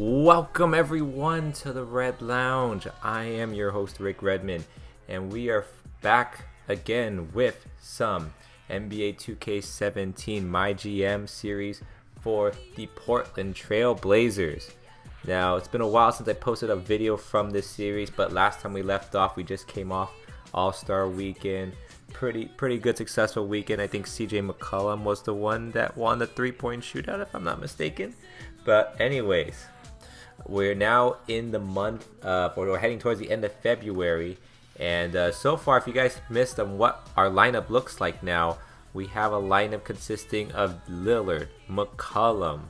Welcome everyone to the Red Lounge. I am your host Rick Redmond, and we are back again with some NBA 2K17 MyGM series for the Portland Trail Blazers. Now, it's been a while since I posted a video from this series, but last time we left off, we just came off All-Star Weekend. Pretty good, successful weekend. I think CJ McCollum was the one that won the three-point shootout, if I'm not mistaken. But anyways, we're now in the month, we're heading towards the end of February, and so far, if you guys missed on what our lineup looks like now, we have a lineup consisting of Lillard, McCollum,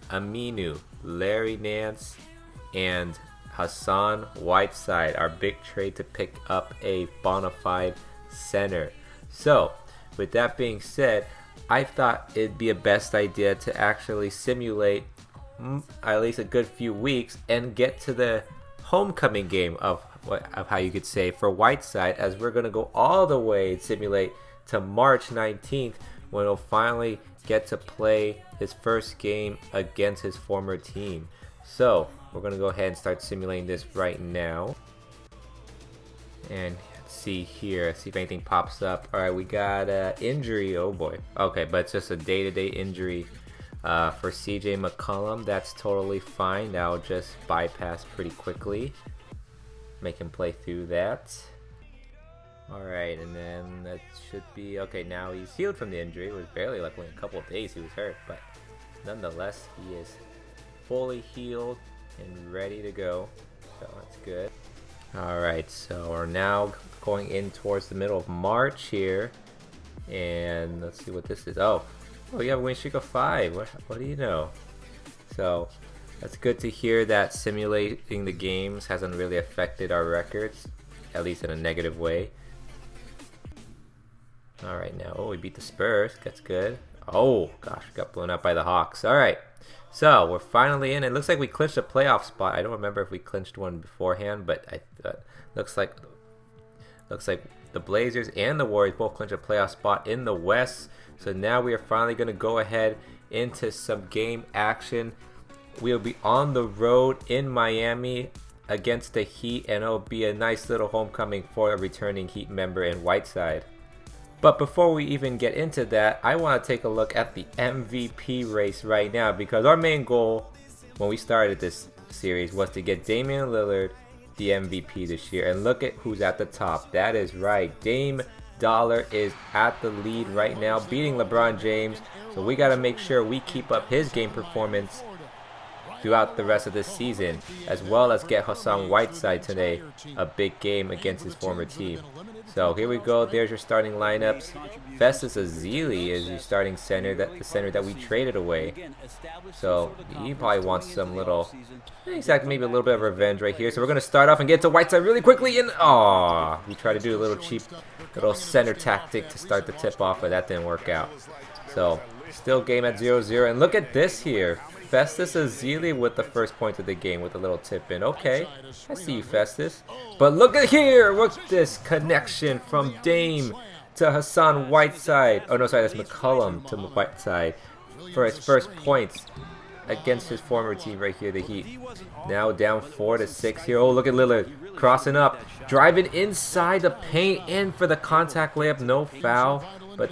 Aminu, Larry Nance, and Hassan Whiteside, our big trade to pick up a bona fide center. So, with that being said, I thought it'd be a best idea to actually simulate at least a good few weeks and get to the homecoming game of how you could say for Whiteside, as we're going to go all the way and simulate to March 19th when he'll finally get to play his first game against his former team. So we're going to go ahead and start simulating this right now, and see here, see if anything pops up. All right, we got injury. Oh boy. Okay, but it's just a day-to-day injury for CJ McCollum. That's totally fine. That'll just bypass pretty quickly, make him play through that. Alright, and then that should be okay. Now he's healed from the injury. It was barely like only a couple of days he was hurt, but nonetheless he is fully healed and ready to go, so that's good. Alright, so we're now going in towards the middle of March here, and let's see what this is. Oh, you have a win streak of 5. What do you know? So that's good to hear that simulating the games hasn't really affected our records, at least in a negative way. Alright, now, we beat the Spurs. That's good. Oh, gosh, got blown up by the Hawks. Alright, so we're finally in. It looks like we clinched a playoff spot. I don't remember if we clinched one beforehand, but looks like the Blazers and the Warriors both clinched a playoff spot in the West. So now we are finally going to go ahead into some game action. We'll be on the road in Miami against the Heat, and it'll be a nice little homecoming for a returning Heat member in Whiteside. But before we even get into that, I want to take a look at the MVP race right now, because our main goal when we started this series was to get Damian Lillard the MVP this year. And look at who's at the top. That is right, Dame Dollar is at the lead right now, beating LeBron James. So we got to make sure we keep up his game performance throughout the rest of this season, as well as get Hassan Whiteside today a big game against his former team. So here we go. There's your starting lineups. Festus Ezeli is your starting center, the center that we traded away. So he probably wants some little, exactly, maybe a little bit of revenge right here. So we're gonna start off and get to Whiteside really quickly, and we tried to do a little cheap little center tactic to start the tip off, but that didn't work out. So still game at 0-0, and look at this here. Festus Ezeli with the first point of the game with a little tip in. Okay, I see you, Festus. But look at here, what's this connection from Dame to Hassan Whiteside. Oh no, sorry, that's McCollum to Whiteside for his first points against his former team right here, the Heat. Now down 4-6 here. Oh, look at Lillard crossing up, driving inside the paint, in for the contact layup, no foul, but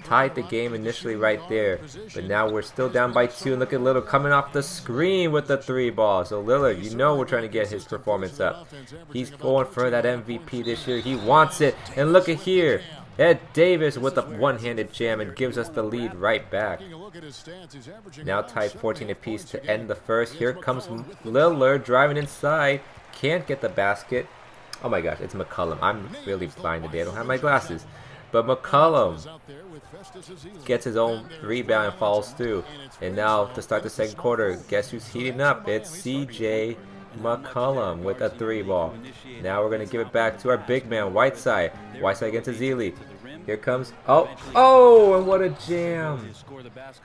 tied the game initially right there. But now we're still down by 2, and look at Lillard coming off the screen with the 3 ball. So Lillard, you know we're trying to get his performance up. He's going for that MVP this year. He wants it. And look at here, Ed Davis with a one-handed jam and gives us the lead right back. Now tied 14 apiece to end the first. Here comes Lillard driving inside. Can't get the basket. Oh my gosh, it's McCollum. I'm really blind today. I don't have my glasses. But McCollum gets his own rebound and falls through. And now to start the second quarter, guess who's heating up? It's CJ McCollum with a 3 ball. Now we're going to give it back to our big man, Whiteside. Whiteside against Ezeli. Here comes, oh, and what a jam.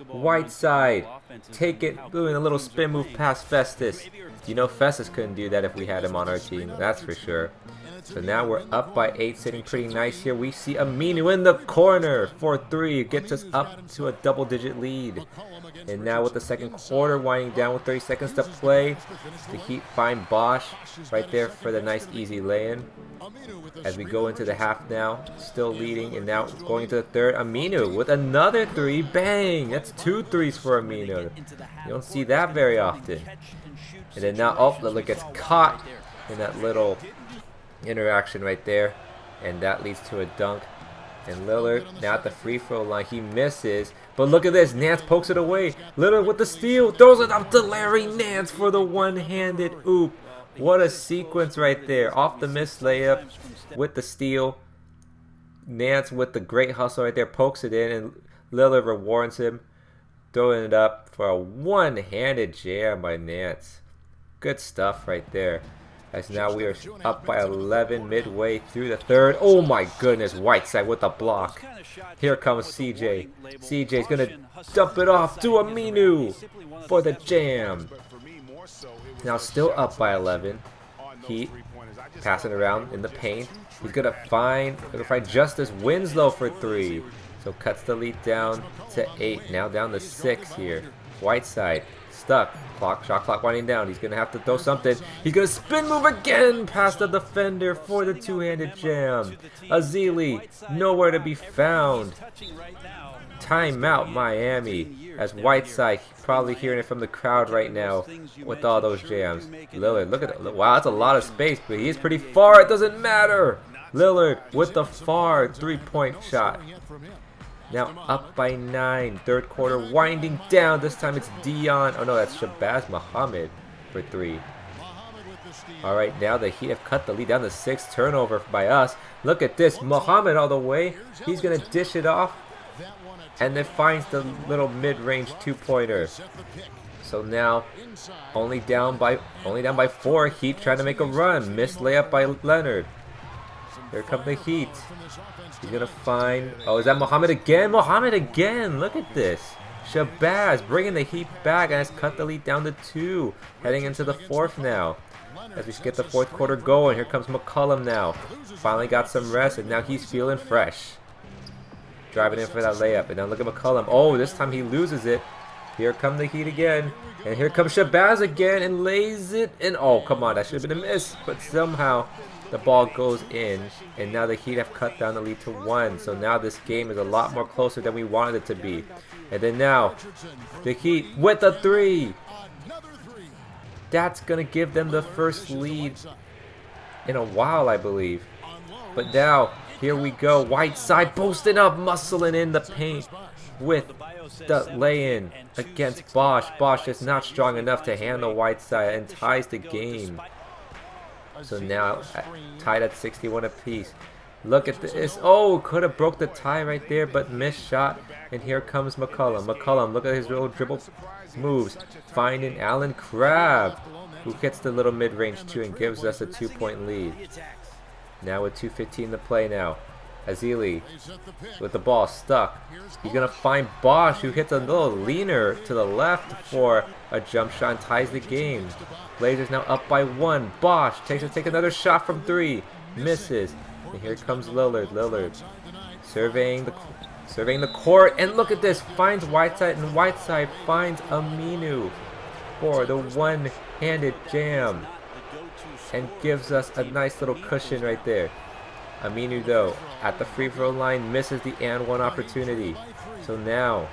Whiteside, take it, doing a little spin move past Festus. You know Festus couldn't do that if we had him on our team, that's for sure. So now we're up by 8, sitting pretty nice here. We see Aminu in the corner for 3. It gets us up to a double-digit lead. And now with the second quarter winding down with 30 seconds to play, the Heat find Bosch right there for the nice easy lay-in. As we go into the half now, still leading, and now going into the third, Aminu with another 3. Bang! That's 2 threes for Aminu. You don't see that very often. And then now, oh, Lillard gets caught in that little interaction right there, and that leads to a dunk. And Lillard now at the free throw line, he misses, but look at this, Nance pokes it away. Lillard with the steal, throws it up to Larry Nance for the one-handed oop. What a sequence right there. Off the missed layup with the steal. Nance with the great hustle right there, pokes it in, and Lillard rewards him, throwing it up for a one-handed jam by Nance. Good stuff right there. As now we are up by 11 midway through the third. Oh my goodness, Whiteside with the block. Here comes CJ. CJ's going to dump it off to Aminu for the jam. Now still up by 11. Heat passing around in the paint. He's going to find Justice Winslow for 3. So cuts the lead down to 8. Now down to 6 here. Whiteside stuck. Shot clock winding down. He's going to have to throw something. He's going to spin move again past the defender for the two-handed jam. Azili nowhere to be found. Timeout Miami, as Whiteside probably hearing it from the crowd right now with all those jams. Lillard, look at that. Wow, that's a lot of space, but he is pretty far. It doesn't matter. Lillard with the far three-point shot. Now up by 9. Third quarter winding down. This time it's Dion. Oh no, that's Shabazz Muhammad for 3. Alright, now the Heat have cut the lead down to 6. Turnover by us. Look at this. Muhammad all the way. He's going to dish it off. And then finds the little mid-range two-pointer. So now only down by 4. Heat trying to make a run. Missed layup by Leonard. Here come the Heat. He's going to find... Oh, is that Muhammad again? Muhammad again! Look at this. Shabazz bringing the Heat back and has cut the lead down to 2. Heading into the fourth now. As we get the fourth quarter going. Here comes McCollum now. Finally got some rest and now he's feeling fresh. Driving in for that layup. And now look at McCollum. Oh, this time he loses it. Here come the Heat again. And here comes Shabazz again and lays it. And oh, come on. That should have been a miss. But somehow... the ball goes in, and now the Heat have cut down the lead to 1. So now this game is a lot more closer than we wanted it to be. And then now, the Heat with a 3. That's going to give them the first lead in a while, I believe. But now, here we go. Whiteside posting up, muscling in the paint with the lay-in against Bosch. Bosch is not strong enough to handle Whiteside and ties the game. So now tied at 61 apiece. Look at this. Oh, could have broke the tie right there, but missed shot. And here comes McCollum. McCollum, look at his little dribble moves. Finding Allen Crabbe, who hits the little mid-range too and gives us a 2-point lead. Now with 2:15 to play now. Azili with the ball stuck. He's going to find Bosch, who hits a little leaner to the left for a jump shot and ties the game. Blazers now up by 1. Bosch takes another shot from 3. Misses. And here comes Lillard. Lillard surveying the court. And look at this. Finds Whiteside, and Whiteside finds Aminu for the one-handed jam. And gives us a nice little cushion right there. Aminu, though, at the free throw line, misses the and one opportunity. So now,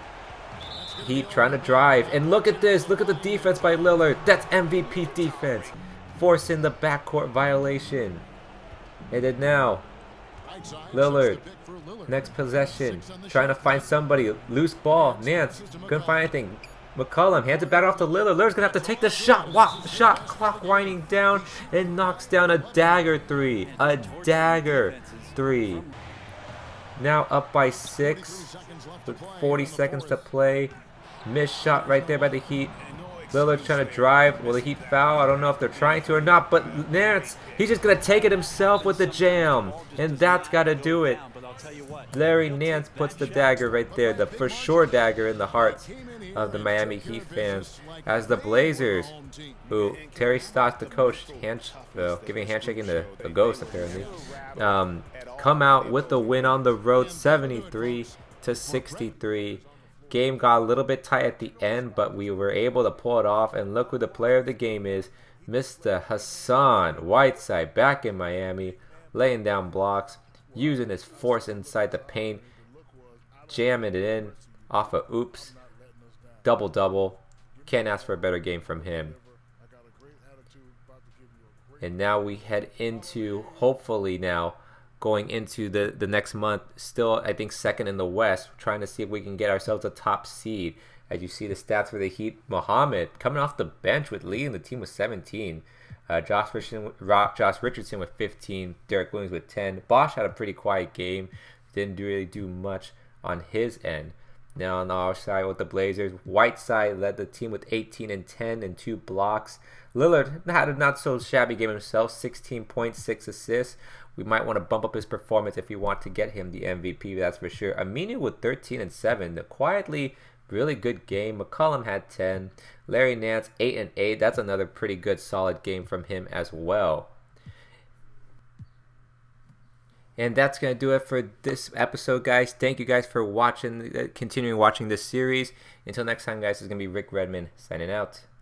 Heat trying to drive. And look at this. Look at the defense by Lillard. That's MVP defense. Forcing the backcourt violation. And then now, Lillard, next possession. Trying to find somebody. Loose ball. Nance, couldn't find anything. McCollum hands it back off to Lillard. Lillard's going to have to take the shot. Wow, shot clock winding down and knocks down a dagger 3. A dagger 3. Now up by 6 with 40 seconds to play. Missed shot right there by the Heat. Lillard's trying to drive. Will the Heat foul? I don't know if they're trying to or not, but Nance, he's just going to take it himself with the jam. And that's got to do it. Larry Nance puts the dagger right there, the for sure dagger in the heart of the Miami Heat fans as the Blazers, who Terry Stotts, the coach, giving a handshake in the ghost apparently, come out with the win on the road, 73-63. Game got a little bit tight at the end, but we were able to pull it off. And look who the player of the game is, Mr. Hassan Whiteside, back in Miami, laying down blocks, using his force inside the paint, jamming it in off of oops, double. Can't ask for a better game from him. And now we head into, hopefully now, going into the next month, still I think second in the West, trying to see if we can get ourselves a top seed. As you see the stats for the Heat, Muhammad coming off the bench with leading the team with 17. Josh Richardson with 15. Derek Williams with 10. Bosch had a pretty quiet game. Didn't really do much on his end. Now on our side with the Blazers, Whiteside led the team with 18 and 10 and 2 blocks. Lillard had a not so shabby game himself, 16.6 assists. We might want to bump up his performance if we want to get him the MVP, that's for sure. Aminu with 13 and 7, quietly really good game. McCollum had 10. Larry Nance 8 and 8. That's another pretty good solid game from him as well. And that's going to do it for this episode, guys. Thank you guys for watching, continuing watching this series. Until next time, guys, this is going to be Rick Redmond signing out.